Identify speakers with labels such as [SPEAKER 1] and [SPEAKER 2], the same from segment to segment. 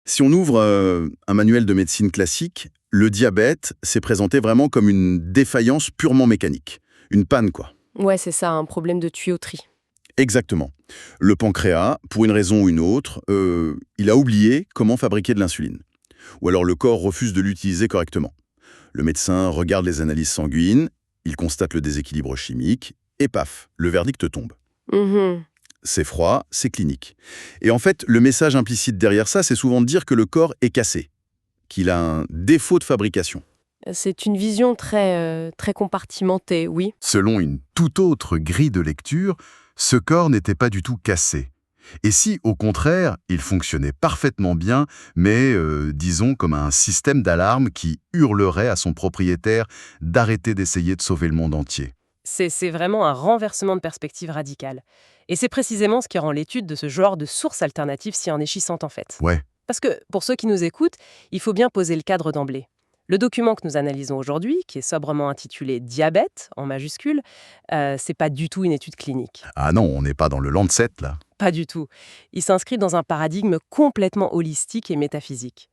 [SPEAKER 1] Si on ouvre un manuel de médecine classique, le diabète s'est présenté vraiment comme une défaillance purement mécanique. Une panne, quoi.
[SPEAKER 2] Ouais, c'est ça, un problème de tuyauterie.
[SPEAKER 1] Exactement. Le pancréas, pour une raison ou une autre, il a oublié comment fabriquer de l'insuline. Ou alors le corps refuse de l'utiliser correctement. Le médecin regarde les analyses sanguines, il constate le déséquilibre chimique, et paf, le verdict tombe.
[SPEAKER 2] Mhm.
[SPEAKER 1] C'est froid, c'est clinique. Et en fait, le message implicite derrière ça, c'est souvent de dire que le corps est cassé, qu'il a un défaut de fabrication.
[SPEAKER 2] C'est une vision très compartimentée, oui.
[SPEAKER 3] Selon une toute autre grille de lecture, ce corps n'était pas du tout cassé. Et si, au contraire, il fonctionnait parfaitement bien, mais, disons, comme un système d'alarme qui hurlerait à son propriétaire d'arrêter d'essayer de sauver le monde entier.
[SPEAKER 4] C'est vraiment un renversement de perspective radical. Et c'est précisément ce qui rend l'étude de ce genre de source alternative si enrichissante en fait.
[SPEAKER 3] Ouais,
[SPEAKER 4] Parce que, pour ceux qui nous écoutent, il faut bien poser le cadre d'emblée. Le document que nous analysons aujourd'hui, qui est sobrement intitulé Diabète, en majuscule, c'est pas du tout une étude clinique.
[SPEAKER 3] ah non, on n'est pas dans le Lancet, là.
[SPEAKER 4] Pas du tout. Il s'inscrit dans un paradigme complètement holistique et métaphysique.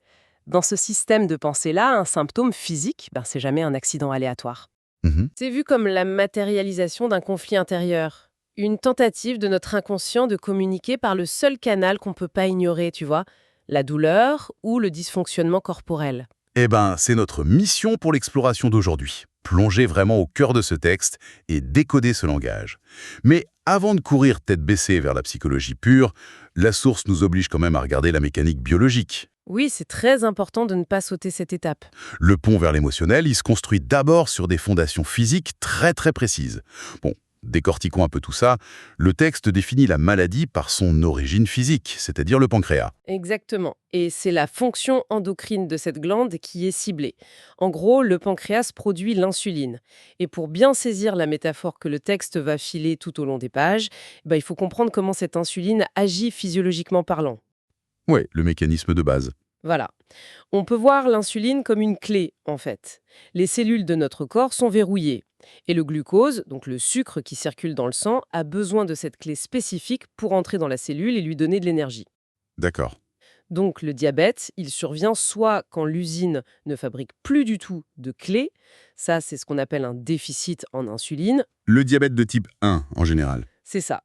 [SPEAKER 4] Dans ce système de pensée-là, un symptôme physique, c'est jamais un accident aléatoire.
[SPEAKER 3] Mhm.
[SPEAKER 2] C'est vu comme la matérialisation d'un conflit intérieur. Une tentative de notre inconscient de communiquer par le seul canal qu'on ne peut pas ignorer, tu vois, la douleur ou le dysfonctionnement corporel.
[SPEAKER 3] Eh ben, c'est notre mission pour l'exploration d'aujourd'hui. Plonger vraiment au cœur de ce texte et décoder ce langage. Mais avant de courir tête baissée vers la psychologie pure, la source nous oblige quand même à regarder la mécanique biologique.
[SPEAKER 2] Oui, c'est très important de ne pas sauter cette étape.
[SPEAKER 3] Le pont vers l'émotionnel, il se construit d'abord sur des fondations physiques très très précises. Bon, décortiquons un peu tout ça. Le texte définit la maladie par son origine physique, c'est-à-dire le pancréas.
[SPEAKER 2] Exactement. Et c'est la fonction endocrine de cette glande qui est ciblée. En gros, le pancréas produit l'insuline. Et pour bien saisir la métaphore que le texte va filer tout au long des pages, il faut comprendre comment cette insuline agit physiologiquement parlant.
[SPEAKER 3] Ouais, le mécanisme de base.
[SPEAKER 2] Voilà. On peut voir l'insuline comme une clé, en fait. Les cellules de notre corps sont verrouillées. Et le glucose, donc le sucre qui circule dans le sang, a besoin de cette clé spécifique pour entrer dans la cellule et lui donner de l'énergie.
[SPEAKER 3] D'accord.
[SPEAKER 2] Donc le diabète, il survient soit quand l'usine ne fabrique plus du tout de clé, ça c'est ce qu'on appelle un déficit en insuline,
[SPEAKER 1] Le diabète de type 1, en général.
[SPEAKER 2] c'est ça.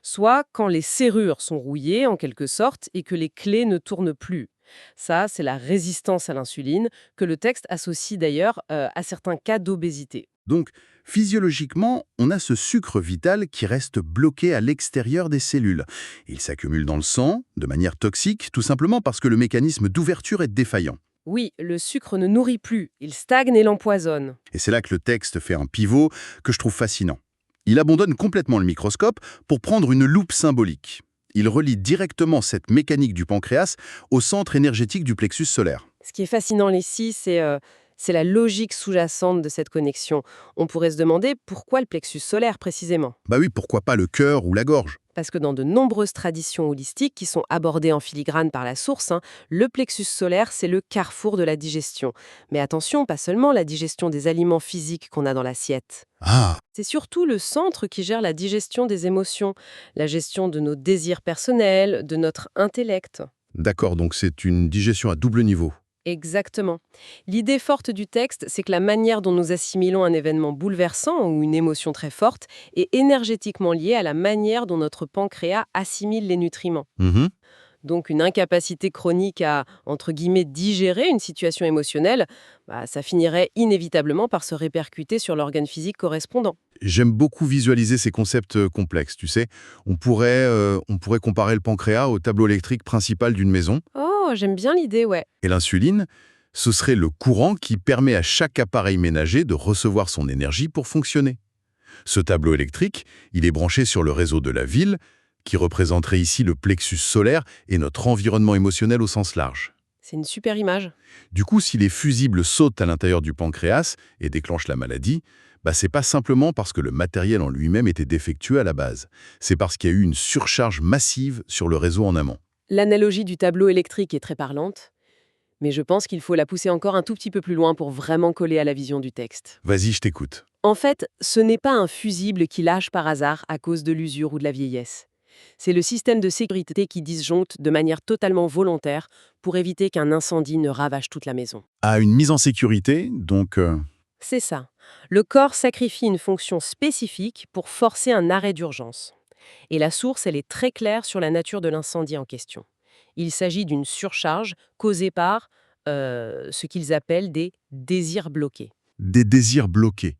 [SPEAKER 2] Soit quand les serrures sont rouillées en quelque sorte et que les clés ne tournent plus. Ça, c'est la résistance à l'insuline, que le texte associe d'ailleurs à certains cas d'obésité.
[SPEAKER 1] Donc, physiologiquement, on a ce sucre vital qui reste bloqué à l'extérieur des cellules. Il s'accumule dans le sang, de manière toxique, tout simplement parce que le mécanisme d'ouverture est défaillant.
[SPEAKER 2] Oui, le sucre ne nourrit plus, il stagne et l'empoisonne.
[SPEAKER 1] Et c'est là que le texte fait un pivot que je trouve fascinant. Il abandonne complètement le microscope pour prendre une loupe symbolique. Il relie directement cette mécanique du pancréas au centre énergétique du plexus solaire.
[SPEAKER 2] Ce qui est fascinant ici, c'est la logique sous-jacente de cette connexion. On pourrait se demander pourquoi le plexus solaire précisément.
[SPEAKER 1] Bah oui, pourquoi pas le cœur ou la gorge?
[SPEAKER 2] Parce que dans de nombreuses traditions holistiques qui sont abordées en filigrane par la source, le plexus solaire, c'est le carrefour de la digestion. Mais attention, pas seulement la digestion des aliments physiques qu'on a dans l'assiette.
[SPEAKER 1] Ah,
[SPEAKER 2] C'est surtout le centre qui gère la digestion des émotions, la gestion de nos désirs personnels, de notre intellect.
[SPEAKER 1] d'accord, donc c'est une digestion à double niveau.
[SPEAKER 2] Exactement. L'idée forte du texte, c'est que la manière dont nous assimilons un événement bouleversant ou une émotion très forte est énergétiquement liée à la manière dont notre pancréas assimile les nutriments.
[SPEAKER 1] Mhm.
[SPEAKER 2] Donc une incapacité chronique à, entre guillemets, digérer une situation émotionnelle, ça finirait inévitablement par se répercuter sur l'organe physique correspondant.
[SPEAKER 1] J'aime beaucoup visualiser ces concepts complexes, tu sais. On pourrait comparer le pancréas au tableau électrique principal d'une maison.
[SPEAKER 2] Oh, j'aime bien l'idée, ouais.
[SPEAKER 1] Et l'insuline, ce serait le courant qui permet à chaque appareil ménager de recevoir son énergie pour fonctionner. Ce tableau électrique, il est branché sur le réseau de la ville, qui représenterait ici le plexus solaire et notre environnement émotionnel au sens large.
[SPEAKER 2] C'est une super image.
[SPEAKER 1] Du coup, si les fusibles sautent à l'intérieur du pancréas et déclenchent la maladie, c'est pas simplement parce que le matériel en lui-même était défectueux à la base. C'est parce qu'il y a eu une surcharge massive sur le réseau en amont.
[SPEAKER 2] L'analogie du tableau électrique est très parlante, mais je pense qu'il faut la pousser encore un tout petit peu plus loin pour vraiment coller à la vision du texte.
[SPEAKER 1] Vas-y, je t'écoute.
[SPEAKER 2] En fait, ce n'est pas un fusible qui lâche par hasard à cause de l'usure ou de la vieillesse. C'est le système de sécurité qui disjoncte de manière totalement volontaire pour éviter qu'un incendie ne ravage toute la maison.
[SPEAKER 1] À une mise en sécurité, donc...
[SPEAKER 2] C'est ça. Le corps sacrifie une fonction spécifique pour forcer un arrêt d'urgence. Et la source, elle est très claire sur la nature de l'incendie en question. Il s'agit d'une surcharge causée par ce qu'ils appellent des désirs bloqués.
[SPEAKER 1] des désirs bloqués.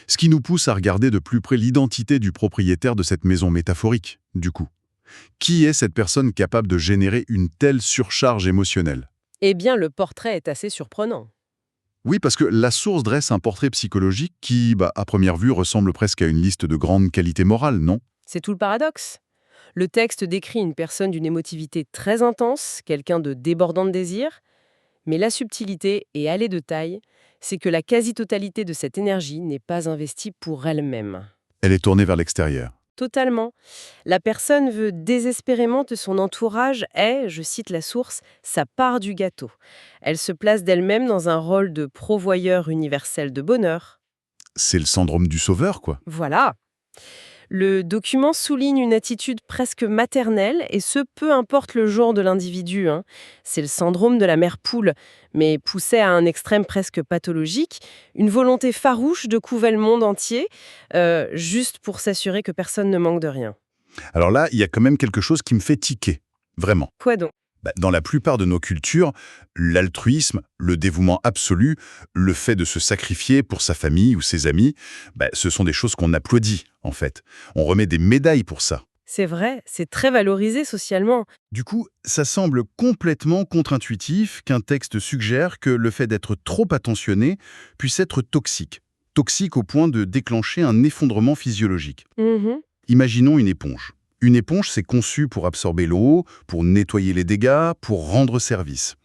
[SPEAKER 1] Ce qui nous pousse à regarder de plus près l'identité du propriétaire de cette maison métaphorique, du coup. Qui est cette personne capable de générer une telle surcharge émotionnelle?
[SPEAKER 2] Eh bien, le portrait est assez surprenant.
[SPEAKER 1] Oui, parce que la source dresse un portrait psychologique qui, à première vue, ressemble presque à une liste de grandes qualités morales, non?
[SPEAKER 2] C'est tout le paradoxe. Le texte décrit une personne d'une émotivité très intense, quelqu'un de débordant de désir, mais la subtilité et aller de taille, c'est que la quasi-totalité de cette énergie n'est pas investie pour elle-même.
[SPEAKER 1] Elle est tournée vers l'extérieur.
[SPEAKER 2] Totalement. La personne veut désespérément que son entourage ait, je cite la source, sa part du gâteau. Elle se place d'elle-même dans un rôle de pourvoyeur universel de bonheur.
[SPEAKER 1] C'est le syndrome du sauveur, quoi.
[SPEAKER 2] Voilà. Le document souligne une attitude presque maternelle, et ce, peu importe le genre de l'individu, hein. C'est le syndrome de la mère poule, mais poussé à un extrême presque pathologique, une volonté farouche de couver le monde entier, juste pour s'assurer que personne ne manque de rien.
[SPEAKER 1] Alors là, il y a quand même quelque chose qui me fait tiquer. Vraiment.
[SPEAKER 2] Quoi donc?
[SPEAKER 1] Dans la plupart de nos cultures, l'altruisme, le dévouement absolu, le fait de se sacrifier pour sa famille ou ses amis, ce sont des choses qu'on applaudit, en fait. On remet des médailles pour ça.
[SPEAKER 2] C'est vrai, c'est très valorisé socialement.
[SPEAKER 1] Du coup, ça semble complètement contre-intuitif qu'un texte suggère que le fait d'être trop attentionné puisse être toxique. Toxique au point de déclencher un effondrement physiologique.
[SPEAKER 2] Mhm.
[SPEAKER 1] Imaginons une éponge. Une éponge, c'est conçu pour absorber l'eau, pour nettoyer les dégâts, pour rendre service.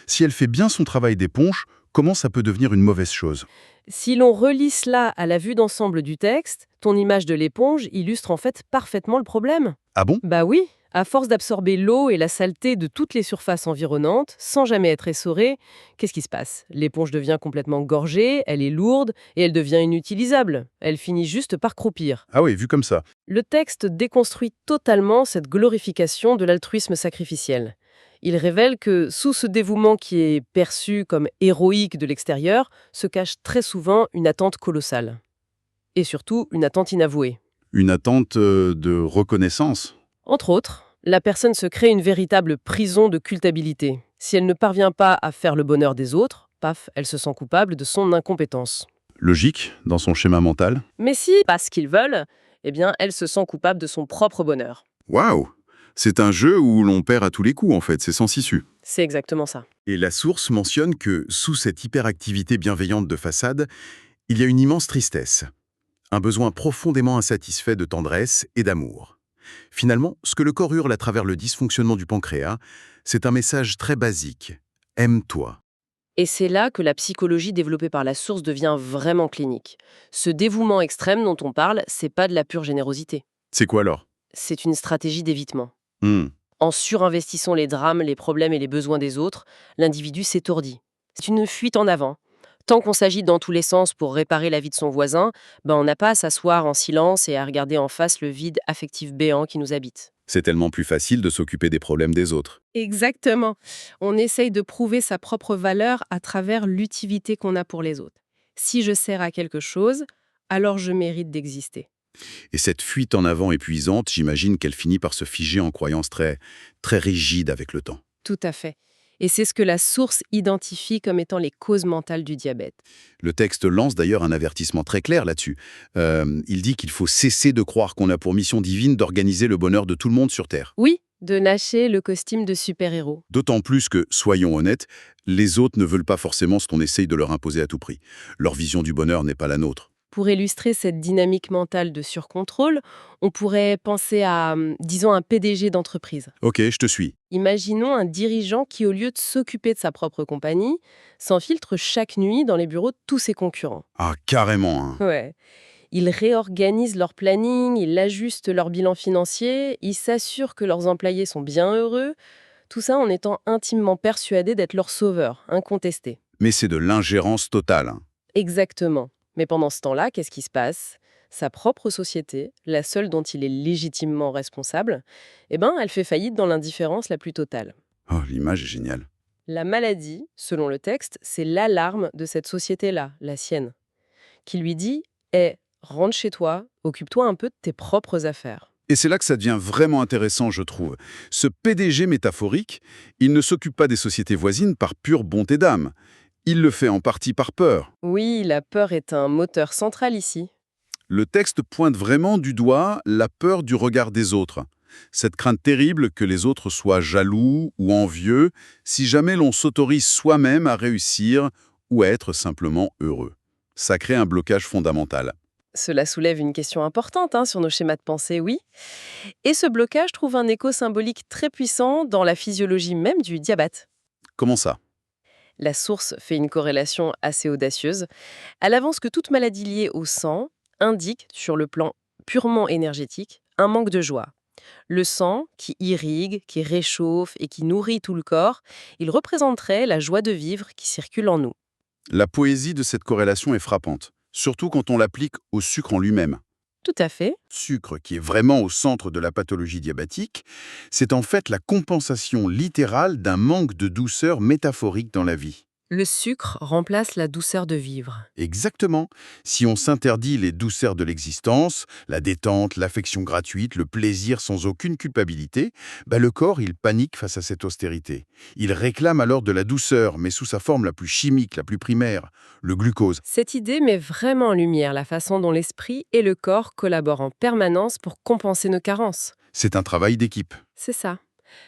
[SPEAKER 1] Si elle fait bien son travail d'éponge, comment ça peut devenir une mauvaise chose?
[SPEAKER 2] Si l'on relie cela à la vue d'ensemble du texte, ton image de l'éponge illustre en fait parfaitement le problème.
[SPEAKER 1] Ah bon?
[SPEAKER 2] Bah oui, à force d'absorber l'eau et la saleté de toutes les surfaces environnantes, sans jamais être essorée, qu'est-ce qui se passe? L'éponge devient complètement gorgée, elle est lourde et elle devient inutilisable. Elle finit juste par croupir.
[SPEAKER 1] Ah oui, vu comme ça.
[SPEAKER 2] Le texte déconstruit totalement cette glorification de l'altruisme sacrificiel. Il révèle que sous ce dévouement qui est perçu comme héroïque de l'extérieur, se cache très souvent une attente colossale. Et surtout, une attente inavouée.
[SPEAKER 1] Une attente de reconnaissance.
[SPEAKER 2] Entre autres, la personne se crée une véritable prison de culpabilité. Si elle ne parvient pas à faire le bonheur des autres, paf, elle se sent coupable de son incompétence.
[SPEAKER 1] Logique, dans son schéma mental.
[SPEAKER 2] Mais si, pas ce qu'ils veulent, eh bien, elle se sent coupable de son propre bonheur.
[SPEAKER 1] Waouh! C'est un jeu où l'on perd à tous les coups, en fait, c'est sans issue.
[SPEAKER 2] C'est exactement ça.
[SPEAKER 1] Et la source mentionne que, sous cette hyperactivité bienveillante de façade, il y a une immense tristesse. Un besoin profondément insatisfait de tendresse et d'amour. Finalement, ce que le corps hurle à travers le dysfonctionnement du pancréas, c'est un message très basique. Aime-toi.
[SPEAKER 2] Et c'est là que la psychologie développée par la source devient vraiment clinique. Ce dévouement extrême dont on parle, c'est pas de la pure générosité.
[SPEAKER 1] C'est quoi alors?
[SPEAKER 2] C'est une stratégie d'évitement.
[SPEAKER 1] Hmm.
[SPEAKER 2] En surinvestissant les drames, les problèmes et les besoins des autres, l'individu s'étourdit. C'est une fuite en avant. Tant qu'on s'agit dans tous les sens pour réparer la vie de son voisin, on n'a pas à s'asseoir en silence et à regarder en face le vide affectif béant qui nous habite.
[SPEAKER 1] C'est tellement plus facile de s'occuper des problèmes des autres.
[SPEAKER 2] Exactement. On essaye de prouver sa propre valeur à travers l'utilité qu'on a pour les autres. Si je sers à quelque chose, alors je mérite d'exister.
[SPEAKER 1] Et cette fuite en avant épuisante, j'imagine qu'elle finit par se figer en croyances très rigides avec le temps.
[SPEAKER 2] Tout à fait. Et c'est ce que la source identifie comme étant les causes mentales du diabète.
[SPEAKER 1] Le texte lance d'ailleurs un avertissement très clair là-dessus. Il dit qu'il faut cesser de croire qu'on a pour mission divine d'organiser le bonheur de tout le monde sur Terre.
[SPEAKER 2] Oui, de lâcher le costume de super-héros.
[SPEAKER 1] D'autant plus que, soyons honnêtes, les autres ne veulent pas forcément ce qu'on essaye de leur imposer à tout prix. Leur vision du bonheur n'est pas la nôtre.
[SPEAKER 2] Pour illustrer cette dynamique mentale de surcontrôle, on pourrait penser à, disons, un PDG d'entreprise.
[SPEAKER 1] Ok, je te suis.
[SPEAKER 2] Imaginons un dirigeant qui, au lieu de s'occuper de sa propre compagnie, s'infiltre chaque nuit dans les bureaux de tous ses concurrents.
[SPEAKER 1] Ah, carrément, hein.
[SPEAKER 2] Ouais. Il réorganise leur planning, il ajuste leur bilan financier, il s'assure que leurs employés sont bien heureux, tout ça en étant intimement persuadé d'être leur sauveur, incontesté.
[SPEAKER 1] Mais c'est de l'ingérence totale, hein.
[SPEAKER 2] Exactement. Mais pendant ce temps-là, qu'est-ce qui se passe? Sa propre société, la seule dont il est légitimement responsable, eh ben, elle fait faillite dans l'indifférence la plus totale.
[SPEAKER 1] Oh, l'image est géniale.
[SPEAKER 2] La maladie, selon le texte, c'est l'alarme de cette société-là, la sienne, qui lui dit « rentre chez toi, occupe-toi un peu de tes propres affaires ».
[SPEAKER 1] Et c'est là que ça devient vraiment intéressant, je trouve. Ce PDG métaphorique, il ne s'occupe pas des sociétés voisines par pure bonté d'âme. Il le fait en partie par peur.
[SPEAKER 2] Oui, la peur est un moteur central ici.
[SPEAKER 1] Le texte pointe vraiment du doigt la peur du regard des autres. Cette crainte terrible que les autres soient jaloux ou envieux si jamais l'on s'autorise soi-même à réussir ou à être simplement heureux. Ça crée un blocage fondamental.
[SPEAKER 2] Cela soulève une question importante sur nos schémas de pensée, oui. Et ce blocage trouve un écho symbolique très puissant dans la physiologie même du diabète.
[SPEAKER 1] Comment ça?
[SPEAKER 2] La source fait une corrélation assez audacieuse. Elle avance que toute maladie liée au sang indique, sur le plan purement énergétique, un manque de joie. Le sang, qui irrigue, qui réchauffe et qui nourrit tout le corps, il représenterait la joie de vivre qui circule en nous.
[SPEAKER 1] La poésie de cette corrélation est frappante, surtout quand on l'applique au sucre en lui-même.
[SPEAKER 2] Tout à fait.
[SPEAKER 1] Sucre, qui est vraiment au centre de la pathologie diabétique, c'est en fait la compensation littérale d'un manque de douceur métaphorique dans la vie.
[SPEAKER 2] Le sucre remplace la douceur de vivre.
[SPEAKER 1] Exactement. Si on s'interdit les douceurs de l'existence, la détente, l'affection gratuite, le plaisir sans aucune culpabilité, le corps, il panique face à cette austérité. Il réclame alors de la douceur, mais sous sa forme la plus chimique, la plus primaire, le glucose.
[SPEAKER 2] Cette idée met vraiment en lumière la façon dont l'esprit et le corps collaborent en permanence pour compenser nos carences.
[SPEAKER 1] C'est un travail d'équipe.
[SPEAKER 2] C'est ça.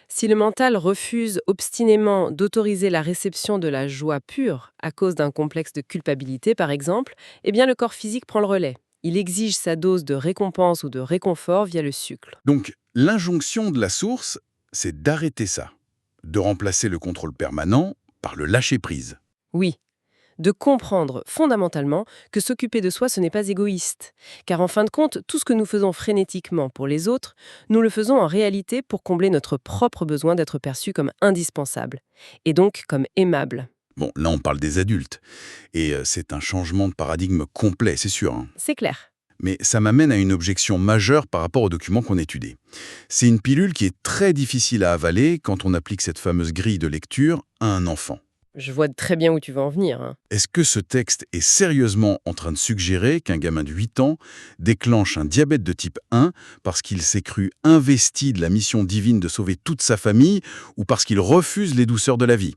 [SPEAKER 2] Si le mental refuse obstinément d'autoriser la réception de la joie pure à cause d'un complexe de culpabilité, par exemple, eh bien le corps physique prend le relais. Il exige sa dose de récompense ou de réconfort via le sucre.
[SPEAKER 1] Donc, l'injonction de la source, c'est d'arrêter ça, de remplacer le contrôle permanent par le lâcher-prise.
[SPEAKER 2] Oui, de comprendre fondamentalement que s'occuper de soi, ce n'est pas égoïste. Car en fin de compte, tout ce que nous faisons frénétiquement pour les autres, nous le faisons en réalité pour combler notre propre besoin d'être perçu comme indispensable, et donc comme aimable.
[SPEAKER 1] Bon, là on parle des adultes, et c'est un changement de paradigme complet, c'est sûr.
[SPEAKER 2] C'est clair.
[SPEAKER 1] Mais ça m'amène à une objection majeure par rapport au document qu'on étudie. C'est une pilule qui est très difficile à avaler quand on applique cette fameuse grille de lecture à un enfant.
[SPEAKER 2] Je vois très bien où tu veux en venir.
[SPEAKER 1] Est-ce que ce texte est sérieusement en train de suggérer qu'un gamin de 8 ans déclenche un diabète de type 1 parce qu'il s'est cru investi de la mission divine de sauver toute sa famille ou parce qu'il refuse les douceurs de la vie?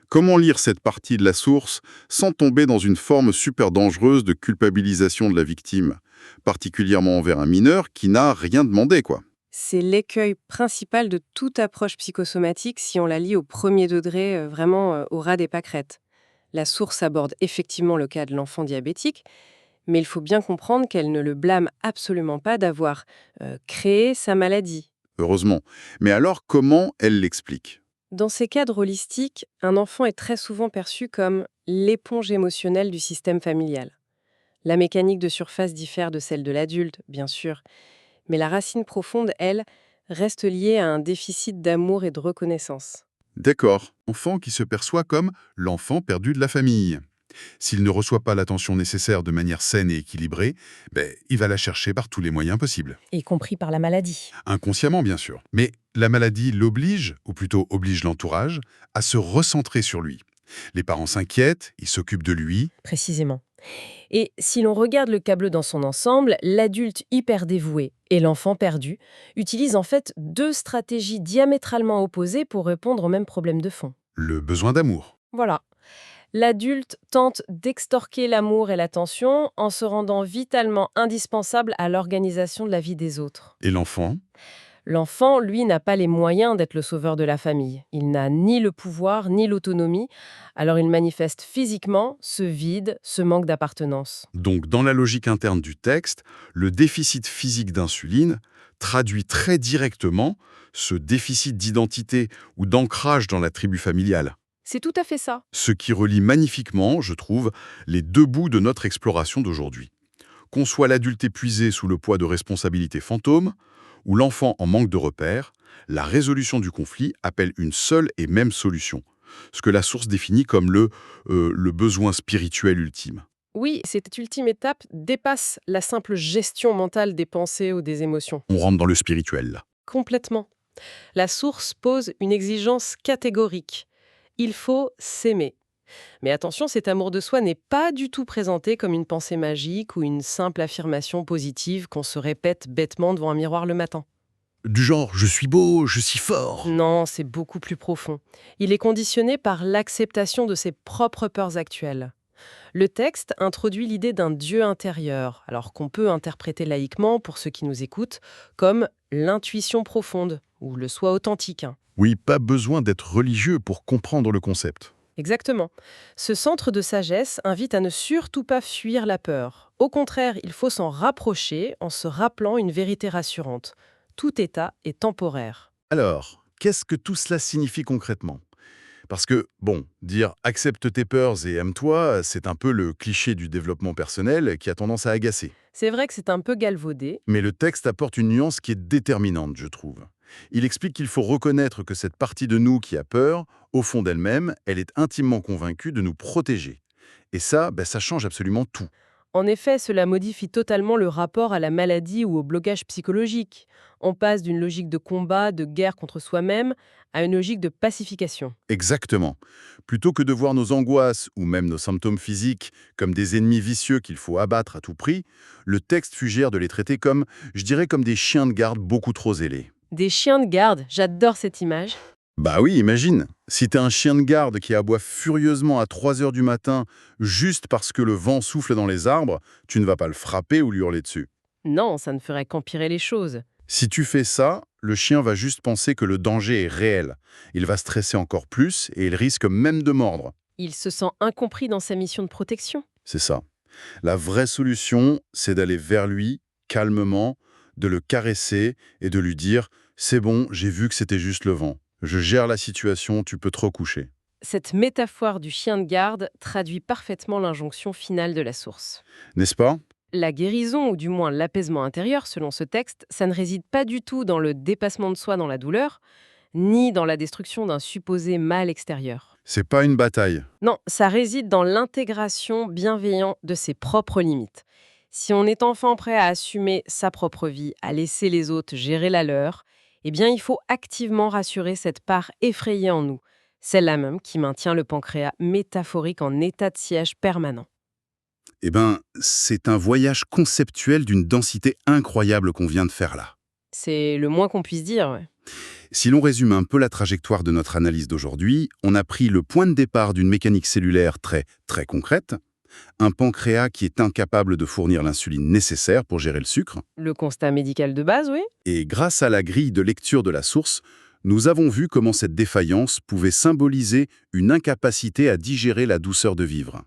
[SPEAKER 1] Comment lire cette partie de la source sans tomber dans une forme super dangereuse de culpabilisation de la victime, particulièrement envers un mineur qui n'a rien demandé, quoi?
[SPEAKER 2] C'est l'écueil principal de toute approche psychosomatique si on la lit au premier degré, vraiment au ras des pâquerettes. La source aborde effectivement le cas de l'enfant diabétique, mais il faut bien comprendre qu'elle ne le blâme absolument pas d'avoir créé sa maladie.
[SPEAKER 1] Heureusement. Mais alors, comment elle l'explique?
[SPEAKER 2] Dans ces cadres holistiques, un enfant est très souvent perçu comme l'éponge émotionnelle du système familial. La mécanique de surface diffère de celle de l'adulte, bien sûr, mais la racine profonde, elle, reste liée à un déficit d'amour et de reconnaissance.
[SPEAKER 3] D'accord. Enfant qui se perçoit comme l'enfant perdu de la famille. S'il ne reçoit pas l'attention nécessaire de manière saine et équilibrée, il va la chercher par tous les moyens possibles.
[SPEAKER 4] Y compris par la maladie.
[SPEAKER 3] Inconsciemment, bien sûr. Mais la maladie l'oblige, ou plutôt oblige l'entourage, à se recentrer sur lui. Les parents s'inquiètent, ils s'occupent de lui.
[SPEAKER 4] Précisément.
[SPEAKER 2] Et si l'on regarde le tableau dans son ensemble, l'adulte hyper dévoué et l'enfant perdu utilisent en fait deux stratégies diamétralement opposées pour répondre au même problème de fond.
[SPEAKER 3] Le besoin d'amour.
[SPEAKER 2] Voilà. L'adulte tente d'extorquer l'amour et l'attention en se rendant vitalement indispensable à l'organisation de la vie des autres.
[SPEAKER 3] Et l'enfant?
[SPEAKER 2] L'enfant, lui, n'a pas les moyens d'être le sauveur de la famille. Il n'a ni le pouvoir ni l'autonomie, alors il manifeste physiquement ce vide, ce manque d'appartenance.
[SPEAKER 3] Donc, dans la logique interne du texte, le déficit physique d'insuline traduit très directement ce déficit d'identité ou d'ancrage dans la tribu familiale.
[SPEAKER 2] C'est tout à fait ça.
[SPEAKER 3] Ce qui relie magnifiquement, je trouve, les deux bouts de notre exploration d'aujourd'hui. Qu'on soit l'adulte épuisé sous le poids de responsabilités fantômes, ou l'enfant en manque de repères, la résolution du conflit appelle une seule et même solution, ce que la source définit comme le besoin spirituel ultime.
[SPEAKER 2] Oui, cette ultime étape dépasse la simple gestion mentale des pensées ou des émotions.
[SPEAKER 1] On rentre dans le spirituel, là.
[SPEAKER 2] Complètement. La source pose une exigence catégorique. Il faut s'aimer. Mais attention, cet amour de soi n'est pas du tout présenté comme une pensée magique ou une simple affirmation positive qu'on se répète bêtement devant un miroir le matin.
[SPEAKER 1] Du genre, je suis beau, je suis fort.
[SPEAKER 2] Non, c'est beaucoup plus profond. Il est conditionné par l'acceptation de ses propres peurs actuelles. Le texte introduit l'idée d'un Dieu intérieur, alors qu'on peut interpréter laïquement, pour ceux qui nous écoutent, comme l'intuition profonde ou le soi authentique, hein.
[SPEAKER 1] Oui, pas besoin d'être religieux pour comprendre le concept.
[SPEAKER 2] Exactement. Ce centre de sagesse invite à ne surtout pas fuir la peur. Au contraire, il faut s'en rapprocher en se rappelant une vérité rassurante. Tout état est temporaire.
[SPEAKER 1] Alors, qu'est-ce que tout cela signifie concrètement? Parce que, bon, dire « accepte tes peurs et aime-toi », c'est un peu le cliché du développement personnel qui a tendance à agacer.
[SPEAKER 2] C'est vrai que c'est un peu galvaudé.
[SPEAKER 1] Mais le texte apporte une nuance qui est déterminante, je trouve. Il explique qu'il faut reconnaître que cette partie de nous qui a peur, au fond d'elle-même, elle est intimement convaincue de nous protéger. Et ça, ça change absolument tout.
[SPEAKER 2] En effet, cela modifie totalement le rapport à la maladie ou au blocage psychologique. On passe d'une logique de combat, de guerre contre soi-même, à une logique de pacification.
[SPEAKER 1] Exactement. Plutôt que de voir nos angoisses ou même nos symptômes physiques comme des ennemis vicieux qu'il faut abattre à tout prix, le texte suggère de les traiter comme, je dirais, comme des chiens de garde beaucoup trop zélés.
[SPEAKER 2] Des chiens de garde, j'adore cette image.
[SPEAKER 1] Bah oui, imagine, si t'es un chien de garde qui aboie furieusement à 3 heures du matin juste parce que le vent souffle dans les arbres, tu ne vas pas le frapper ou lui hurler dessus.
[SPEAKER 2] Non, ça ne ferait qu'empirer les choses.
[SPEAKER 1] Si tu fais ça, le chien va juste penser que le danger est réel. Il va stresser encore plus et il risque même de mordre.
[SPEAKER 2] Il se sent incompris dans sa mission de protection.
[SPEAKER 1] C'est ça. La vraie solution, c'est d'aller vers lui, calmement, de le caresser et de lui dire « C'est bon, j'ai vu que c'était juste le vent. Je gère la situation, tu peux te recoucher. »
[SPEAKER 2] Cette métaphore du chien de garde traduit parfaitement l'injonction finale de la source.
[SPEAKER 1] N'est-ce pas?
[SPEAKER 2] La guérison, ou du moins l'apaisement intérieur, selon ce texte, ça ne réside pas du tout dans le dépassement de soi dans la douleur, ni dans la destruction d'un supposé mal extérieur.
[SPEAKER 1] C'est pas une bataille.
[SPEAKER 2] Non, ça réside dans l'intégration bienveillante de ses propres limites. Si on est enfin prêt à assumer sa propre vie, à laisser les autres gérer la leur, eh bien il faut activement rassurer cette part effrayée en nous, celle-là même qui maintient le pancréas métaphorique en état de siège permanent.
[SPEAKER 3] C'est un voyage conceptuel d'une densité incroyable qu'on vient de faire là.
[SPEAKER 2] C'est le moins qu'on puisse dire, ouais.
[SPEAKER 3] Si l'on résume un peu la trajectoire de notre analyse d'aujourd'hui, on a pris le point de départ d'une mécanique cellulaire très concrète, un pancréas qui est incapable de fournir l'insuline nécessaire pour gérer le sucre,
[SPEAKER 2] Le constat médical de base, oui.
[SPEAKER 3] et grâce à la grille de lecture de la source, nous avons vu comment cette défaillance pouvait symboliser une incapacité à digérer la douceur de vivre.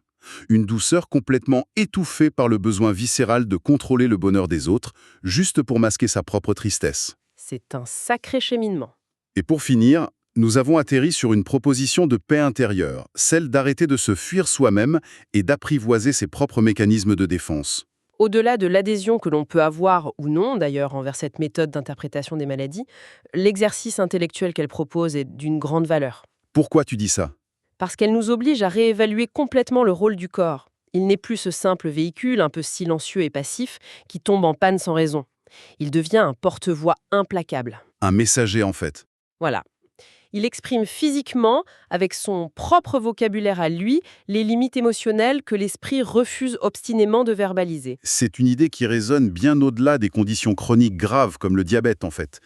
[SPEAKER 3] Une douceur complètement étouffée par le besoin viscéral de contrôler le bonheur des autres, juste pour masquer sa propre tristesse.
[SPEAKER 2] C'est un sacré cheminement.
[SPEAKER 3] Et pour finir, nous avons atterri sur une proposition de paix intérieure, celle d'arrêter de se fuir soi-même et d'apprivoiser ses propres mécanismes de défense.
[SPEAKER 2] Au-delà de l'adhésion que l'on peut avoir ou non, d'ailleurs, envers cette méthode d'interprétation des maladies, l'exercice intellectuel qu'elle propose est d'une grande valeur.
[SPEAKER 3] Pourquoi tu dis ça?
[SPEAKER 2] Parce qu'elle nous oblige à réévaluer complètement le rôle du corps. Il n'est plus ce simple véhicule un peu silencieux et passif qui tombe en panne sans raison. Il devient un porte-voix implacable.
[SPEAKER 3] Un messager en fait.
[SPEAKER 2] Voilà. Il exprime physiquement, avec son propre vocabulaire à lui, les limites émotionnelles que l'esprit refuse obstinément de verbaliser.
[SPEAKER 3] C'est une idée qui résonne bien au-delà des conditions chroniques graves comme le diabète en fait.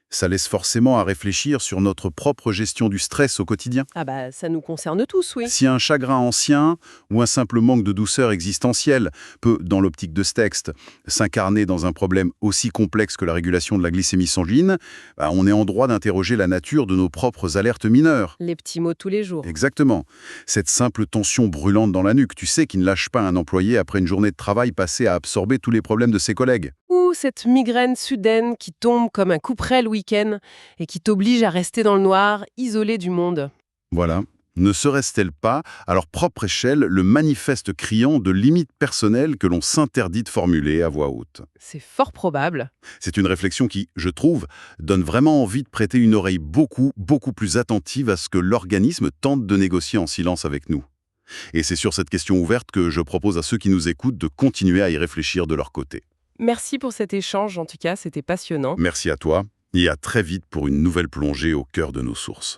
[SPEAKER 3] Ça laisse forcément à réfléchir sur notre propre gestion du stress au quotidien.
[SPEAKER 2] Ah bah, ça nous concerne tous, oui.
[SPEAKER 3] Si un chagrin ancien ou un simple manque de douceur existentielle peut, dans l'optique de ce texte, s'incarner dans un problème aussi complexe que la régulation de la glycémie sanguine, on est en droit d'interroger la nature de nos propres alertes mineures.
[SPEAKER 2] Les petits mots tous les jours.
[SPEAKER 3] Exactement. Cette simple tension brûlante dans la nuque, tu sais, qui ne lâche pas un employé après une journée de travail passée à absorber tous les problèmes de ses collègues.
[SPEAKER 2] Ou cette migraine soudaine qui tombe comme un couperet le week-end et qui t'oblige à rester dans le noir, isolé du monde.
[SPEAKER 3] Voilà. Ne serait-ce-t-elle pas, à leur propre échelle, le manifeste criant de limites personnelles que l'on s'interdit de formuler à voix haute?
[SPEAKER 2] C'est fort probable.
[SPEAKER 3] C'est une réflexion qui, je trouve, donne vraiment envie de prêter une oreille beaucoup plus attentive à ce que l'organisme tente de négocier en silence avec nous.
[SPEAKER 1] Et c'est sur cette question ouverte que je propose à ceux qui nous écoutent de continuer à y réfléchir de leur côté.
[SPEAKER 4] Merci pour cet échange, en tout cas, c'était passionnant.
[SPEAKER 1] Merci à toi, et à très vite pour une nouvelle plongée au cœur de nos sources.